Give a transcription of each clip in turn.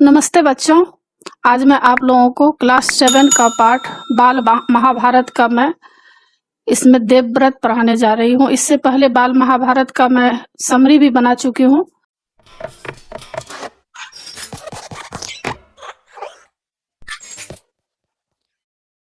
नमस्ते बच्चों। आज मैं आप लोगों को क्लास 7 का पाठ बाल महाभारत का मैं इसमें देवव्रत पढ़ाने जा रही हूँ। इससे पहले बाल महाभारत का मैं समरी भी बना चुकी हूँ।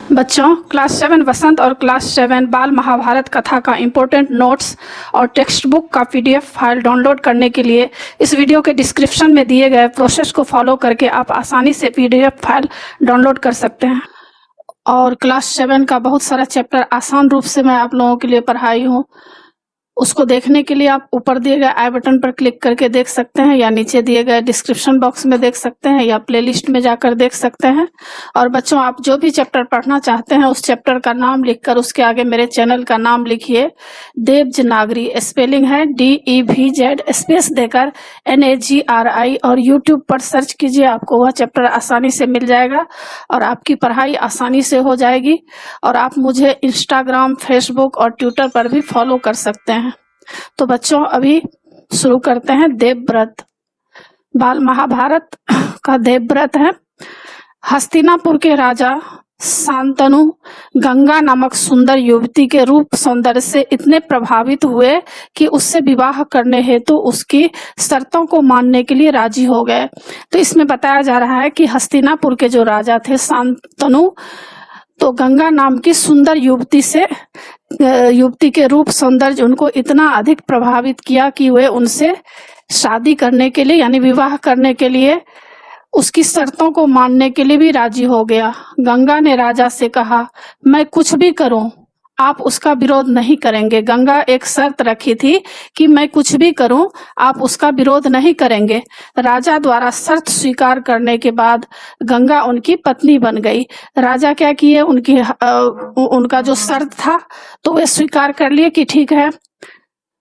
बच्चों, क्लास 7 वसंत और क्लास 7 बाल महाभारत कथा का इम्पोर्टेंट नोट्स और टेक्स्ट बुक का पीडीएफ फाइल डाउनलोड करने के लिए इस वीडियो के डिस्क्रिप्शन में दिए गए प्रोसेस को फॉलो करके आप आसानी से पीडीएफ फाइल डाउनलोड कर सकते हैं। और क्लास 7 का बहुत सारा चैप्टर आसान रूप से मैं आप लोगों के लिए पढ़ाई हूँ। उसको देखने के लिए आप ऊपर दिए गए आई बटन पर क्लिक करके देख सकते हैं, या नीचे दिए गए डिस्क्रिप्शन बॉक्स में देख सकते हैं, या प्लेलिस्ट में जाकर देख सकते हैं। और बच्चों, आप जो भी चैप्टर पढ़ना चाहते हैं उस चैप्टर का नाम लिखकर उसके आगे मेरे चैनल का नाम लिखिए। देवजनागरी स्पेलिंग है DEVZ स्पेस देकर NAGRI, और यूट्यूब पर सर्च कीजिए, आपको वह चैप्टर आसानी से मिल जाएगा और आपकी पढ़ाई आसानी से हो जाएगी। और आप मुझे इंस्टाग्राम, फेसबुक और ट्विटर पर भी फॉलो कर सकते हैं। तो बच्चों, अभी शुरू करते हैं। देवव्रत बाल महाभारत का देवव्रत है। हस्तिनापुर के राजा शांतनु गंगा नामक सुंदर युवती के रूप सौंदर्य से इतने प्रभावित हुए कि उससे विवाह करने हेतु उसकी शर्तों को मानने के लिए राजी हो गए। तो इसमें बताया जा रहा है कि हस्तिनापुर के जो राजा थे शांतनु, तो गंगा नाम की सुंदर युवती के रूप सौंदर्य उनको इतना अधिक प्रभावित किया कि वे उनसे शादी करने के लिए यानी विवाह करने के लिए उसकी शर्तों को मानने के लिए भी राजी हो गया। गंगा ने राजा से कहा, मैं कुछ भी करूं, आप उसका विरोध नहीं करेंगे। गंगा एक शर्त रखी थी कि मैं कुछ भी करूं, आप उसका विरोध नहीं करेंगे। राजा द्वारा शर्त स्वीकार करने के बाद गंगा उनकी पत्नी बन गई। राजा क्या किए, उनका जो शर्त था तो वे स्वीकार कर लिए कि ठीक है,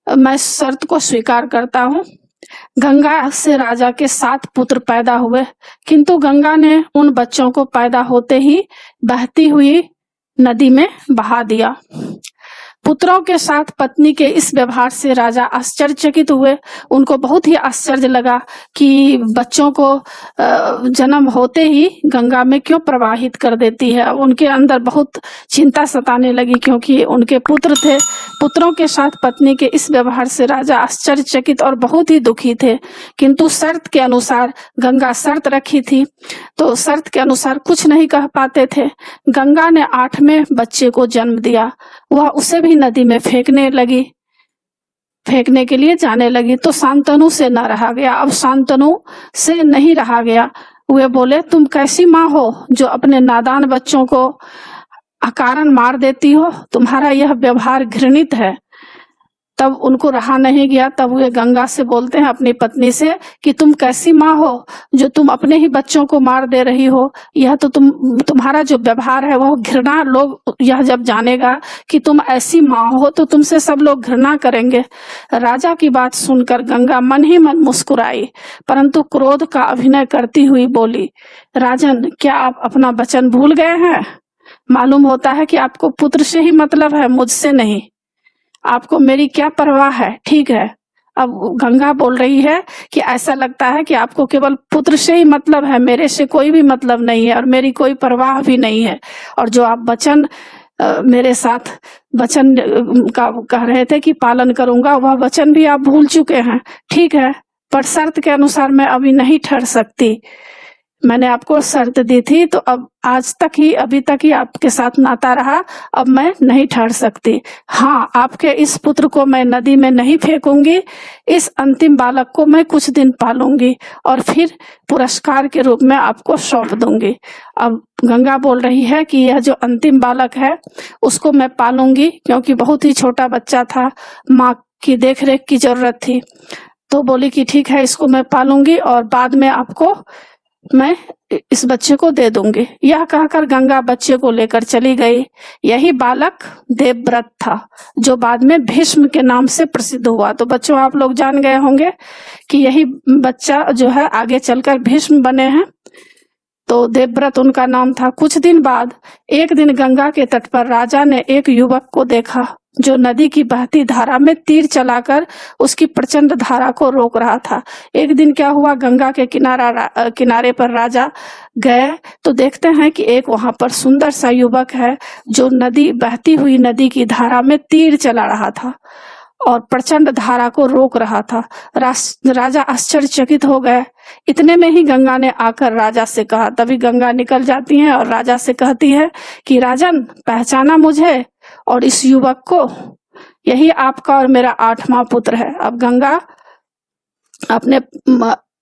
मैं शर्त को स्वीकार करता हूं। गंगा से राजा के 7 पुत्र पैदा हुए, किंतु गंगा ने उन बच्चों को पैदा होते ही बहती हुई नदी में बहा दिया। पुत्रों के साथ पत्नी के इस व्यवहार से राजा आश्चर्यचकित हुए। उनको बहुत ही आश्चर्य लगा कि बच्चों को जन्म होते ही गंगा में क्यों प्रवाहित कर देती है। उनके अंदर बहुत चिंता सताने लगी, क्योंकि उनके पुत्र थे। पुत्रों के साथ पत्नी के इस व्यवहार से राजा आश्चर्यचकित और बहुत ही दुखी थे, किंतु शर्त के अनुसार गंगा शर्त रखी थी, तो शर्त के अनुसार कुछ नहीं कह पाते थे। गंगा ने 8वें बच्चे को जन्म दिया। वह उसे भी नदी में फेंकने के लिए जाने लगी, तो शांतनु से न रहा गया। अब शांतनु से नहीं रहा गया। वे बोले, तुम कैसी माँ हो जो अपने नादान बच्चों को अकारण मार देती हो, तुम्हारा यह व्यवहार घृणित है। तब उनको रहा नहीं गया। तब वे गंगा से बोलते हैं, अपनी पत्नी से, कि तुम कैसी माँ हो जो तुम अपने ही बच्चों को मार दे रही हो। यह तो तुम्हारा जो व्यवहार है वह घृणा, लोग यह जब जानेगा कि तुम ऐसी माँ हो तो तुमसे सब लोग घृणा करेंगे। राजा की बात सुनकर गंगा मन ही मन मुस्कुराई, परंतु क्रोध का अभिनय करती हुई बोली, राजन, क्या आप अपना वचन भूल गए हैं? मालूम होता है कि आपको पुत्र से ही मतलब है, मुझसे नहीं। आपको मेरी क्या परवाह है? ठीक है। अब गंगा बोल रही है कि ऐसा लगता है कि आपको केवल पुत्र से ही मतलब है, मेरे से कोई भी मतलब नहीं है और मेरी कोई परवाह भी नहीं है। और जो आप वचन मेरे साथ वचन का कह रहे थे कि पालन करूंगा, वह वचन भी आप भूल चुके हैं। ठीक है, पर शर्त के अनुसार मैं अभी नहीं ठहर सकती। मैंने आपको शर्त दी थी, तो अब अभी तक ही आपके साथ नाता रहा, अब मैं नहीं ठहर सकती। हाँ, आपके इस पुत्र को मैं नदी में नहीं फेंकूंगी। इस अंतिम बालक को मैं कुछ दिन पालूंगी और फिर पुरस्कार के रूप में आपको सौंप दूंगी। अब गंगा बोल रही है कि यह जो अंतिम बालक है उसको मैं पालूंगी, क्योंकि बहुत ही छोटा बच्चा था, माँ की देखरेख की जरूरत थी। तो बोली कि ठीक है, इसको मैं पालूंगी और बाद में आपको मैं इस बच्चे को दे दूंगी। यह कहकर गंगा बच्चे को लेकर चली गई। यही बालक देवव्रत था, जो बाद में भीष्म के नाम से प्रसिद्ध हुआ। तो बच्चों, आप लोग जान गए होंगे कि यही बच्चा जो है आगे चलकर भीष्म बने हैं। तो देवव्रत उनका नाम था। कुछ दिन बाद एक दिन गंगा के तट पर राजा ने एक युवक को देखा। जो नदी की बहती धारा में तीर चलाकर उसकी प्रचंड धारा को रोक रहा था। एक दिन क्या हुआ, गंगा के किनारे पर राजा गए तो देखते हैं कि एक वहां पर सुंदर सा युवक है जो बहती हुई नदी की धारा में तीर चला रहा था और प्रचंड धारा को रोक रहा था। राजा आश्चर्यचकित हो गए। इतने में ही गंगा ने आकर राजा से कहा, तभी गंगा निकल जाती है और राजा से कहती है कि राजन, पहचाना मुझे और इस युवक को? यही आपका और मेरा 8वां पुत्र है। अब गंगा अपने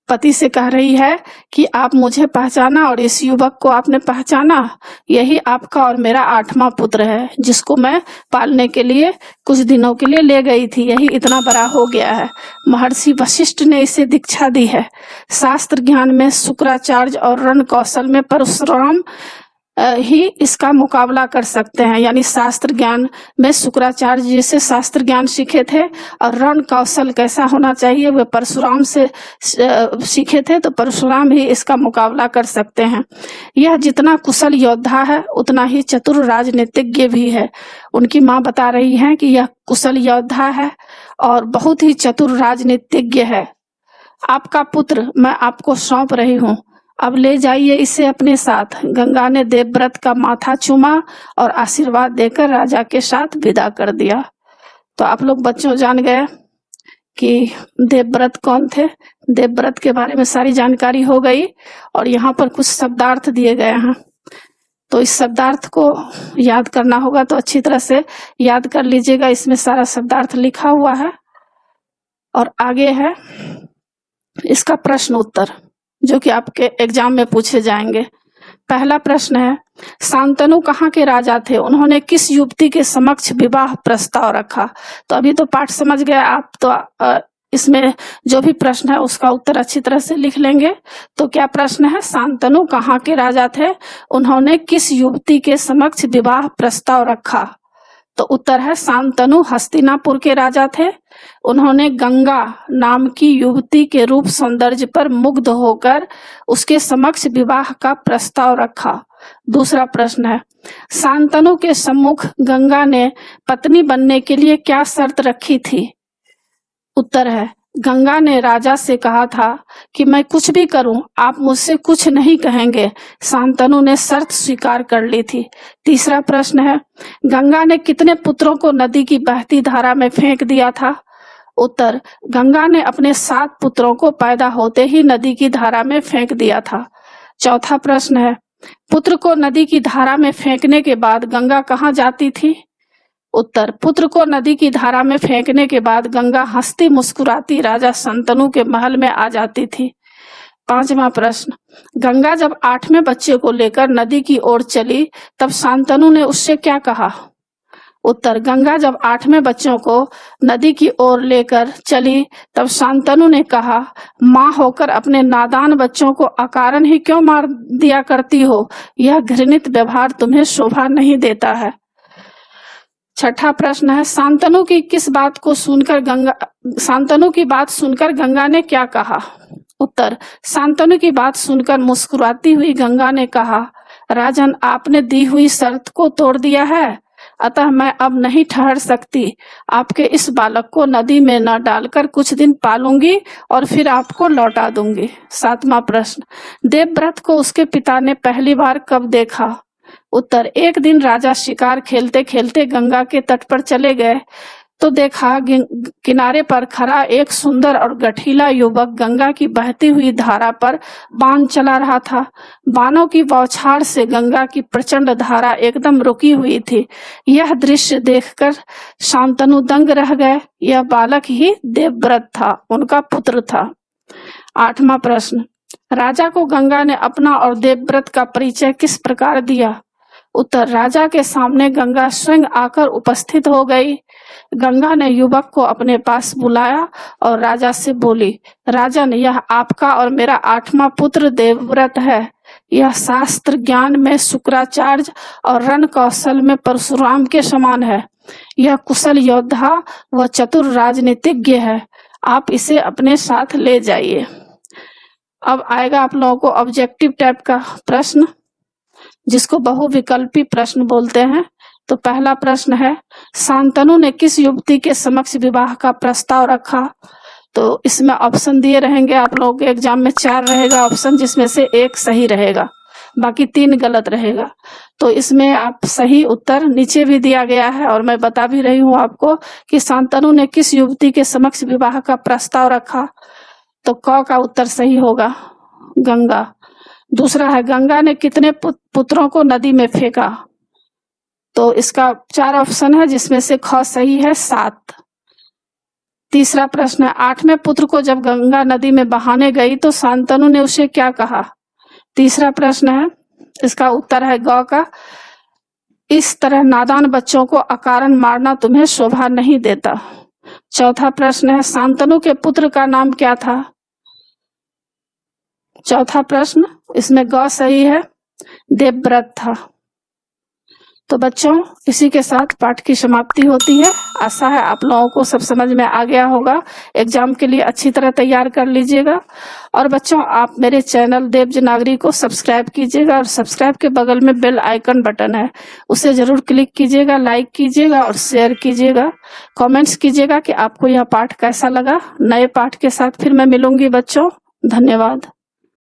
पति से कह रही है कि आप मुझे पहचाना और इस युवक को आपने पहचाना, यही आपका और मेरा 8वां पुत्र है, जिसको मैं पालने के लिए कुछ दिनों के लिए ले गई थी, यही इतना बड़ा हो गया है। महर्षि वशिष्ठ ने इसे दीक्षा दी है। शास्त्र ज्ञान में शुक्राचार्य और रण कौशल में परशुराम ही इसका मुकाबला कर सकते हैं। यानी शास्त्र ज्ञान में शुक्राचार्य जी से शास्त्र ज्ञान सीखे थे और रण कौशल कैसा होना चाहिए वे परशुराम से सीखे थे, तो परशुराम ही इसका मुकाबला कर सकते हैं। यह जितना कुशल योद्धा है उतना ही चतुर राजनीतिज्ञ भी है। उनकी माँ बता रही हैं कि यह कुशल योद्धा है और बहुत ही चतुर राजनीतिज्ञ है। आपका पुत्र मैं आपको सौंप रही हूँ, अब ले जाइए इसे अपने साथ। गंगा ने देवव्रत का माथा चूमा और आशीर्वाद देकर राजा के साथ विदा कर दिया। तो आप लोग बच्चों जान गए कि देवव्रत कौन थे। देवव्रत के बारे में सारी जानकारी हो गई और यहाँ पर कुछ शब्दार्थ दिए गए हैं, तो इस शब्दार्थ को याद करना होगा, तो अच्छी तरह से याद कर लीजिएगा। इसमें सारा शब्दार्थ लिखा हुआ है और आगे है इसका प्रश्न उत्तर जो कि आपके एग्जाम में पूछे जाएंगे। पहला प्रश्न है, शांतनु कहाँ के राजा थे? उन्होंने किस युवती के समक्ष विवाह प्रस्ताव रखा? तो अभी तो पाठ समझ गए आप, तो इसमें जो भी प्रश्न है उसका उत्तर अच्छी तरह से लिख लेंगे। तो क्या प्रश्न है, शांतनु कहाँ के राजा थे? उन्होंने किस युवती के समक्ष विवाह प्रस्ताव रखा? तो उत्तर है शांतनु हस्तिनापुर के राजा थे। उन्होंने गंगा नाम की युवती के रूप सौंदर्य पर मुग्ध होकर उसके समक्ष विवाह का प्रस्ताव रखा। दूसरा प्रश्न है, शांतनु के सम्मुख गंगा ने पत्नी बनने के लिए क्या शर्त रखी थी? उत्तर है, गंगा ने राजा से कहा था कि मैं कुछ भी करूं आप मुझसे कुछ नहीं कहेंगे। शांतनु ने शर्त स्वीकार कर ली थी। तीसरा प्रश्न है, गंगा ने कितने पुत्रों को नदी की बहती धारा में फेंक दिया था? उत्तर, गंगा ने अपने 7 पुत्रों को पैदा होते ही नदी की धारा में फेंक दिया था। चौथा प्रश्न है, पुत्र को नदी की धारा में फेंकने के बाद गंगा कहाँ जाती थी? उत्तर, पुत्र को नदी की धारा में फेंकने के बाद गंगा हंसती मुस्कुराती राजा शांतनु के महल में आ जाती थी। पांचवा प्रश्न, गंगा जब 8वें बच्चे को लेकर नदी की ओर चली तब शांतनु ने उससे क्या कहा? उत्तर, गंगा जब 8वें बच्चों को नदी की ओर लेकर चली तब शांतनु ने कहा, माँ होकर अपने नादान बच्चों को अकारण ही क्यों मार दिया करती हो? यह घृणित व्यवहार तुम्हें शोभा नहीं देता है। छठा प्रश्न है, शांतनु की बात सुनकर गंगा ने क्या कहा? उत्तर, शांतनु की बात सुनकर मुस्कुराती हुई गंगा ने कहा, राजन आपने दी हुई शर्त को तोड़ दिया है, अतः मैं अब नहीं ठहर सकती। आपके इस बालक को नदी में न डालकर कुछ दिन पालूंगी और फिर आपको लौटा दूंगी। 7वां प्रश्न, देवव्रत को उसके पिता ने पहली बार कब देखा? उत्तर, एक दिन राजा शिकार खेलते खेलते गंगा के तट पर चले गए तो देखा किनारे पर खड़ा एक सुंदर और गठीला युवक गंगा की बहती हुई धारा पर बाण चला रहा था। बाणों की बौछार से गंगा की प्रचंड धारा एकदम रुकी हुई थी। यह दृश्य देखकर शांतनु दंग रह गए। यह बालक ही देवव्रत था, उनका पुत्र था। 8वां प्रश्न, राजा को गंगा ने अपना और देवव्रत का परिचय किस प्रकार दिया? उत्तर, राजा के सामने गंगा स्वयं आकर उपस्थित हो गई। गंगा ने युवक को अपने पास बुलाया और राजा से बोली, राजन, यह आपका और मेरा 8वां पुत्र देवव्रत है। यह शास्त्र ज्ञान में शुक्राचार्य और रण कौशल में परशुराम के समान है। यह कुशल योद्धा व चतुर राजनीतिज्ञ है। आप इसे अपने साथ ले जाइए। अब आएगा आप लोगों को ऑब्जेक्टिव टाइप का प्रश्न, जिसको बहुविकल्पी प्रश्न बोलते हैं। तो पहला प्रश्न है, शांतनु ने किस युवती के समक्ष विवाह का प्रस्ताव रखा? तो इसमें ऑप्शन दिए रहेंगे आप लोगों के एग्जाम में, 4 रहेगा ऑप्शन, जिसमें से 1 सही रहेगा, बाकी 3 गलत रहेगा। तो इसमें आप सही उत्तर नीचे भी दिया गया है और मैं बता भी रही हूँ आपको कि शांतनु ने किस युवती के समक्ष विवाह का प्रस्ताव रखा। तो क का उत्तर सही होगा, गंगा। दूसरा है, गंगा ने कितने पुत्रों को नदी में फेंका? तो इसका 4 ऑप्शन है, जिसमें से ख सही है, 7। तीसरा प्रश्न है, 8वें पुत्र को जब गंगा नदी में बहाने गई तो शांतनु ने उसे क्या कहा? तीसरा प्रश्न है, इसका उत्तर है ग का, इस तरह नादान बच्चों को अकारण मारना तुम्हें शोभा नहीं देता। चौथा प्रश्न है, शांतनु के पुत्र का नाम क्या था? चौथा प्रश्न, इसमें ग सही है, देवव्रत था। तो बच्चों, इसी के साथ पाठ की समाप्ति होती है। आशा है आप लोगों को सब समझ में आ गया होगा। एग्जाम के लिए अच्छी तरह तैयार कर लीजिएगा। और बच्चों, आप मेरे चैनल देवज नागरी को सब्सक्राइब कीजिएगा और सब्सक्राइब के बगल में बेल आइकन बटन है, उसे जरूर क्लिक कीजिएगा, लाइक कीजिएगा और शेयर कीजिएगा। कमेंट्स कीजिएगा कि आपको यह पाठ कैसा लगा। नए पाठ के साथ फिर मैं मिलूंगी बच्चों। धन्यवाद।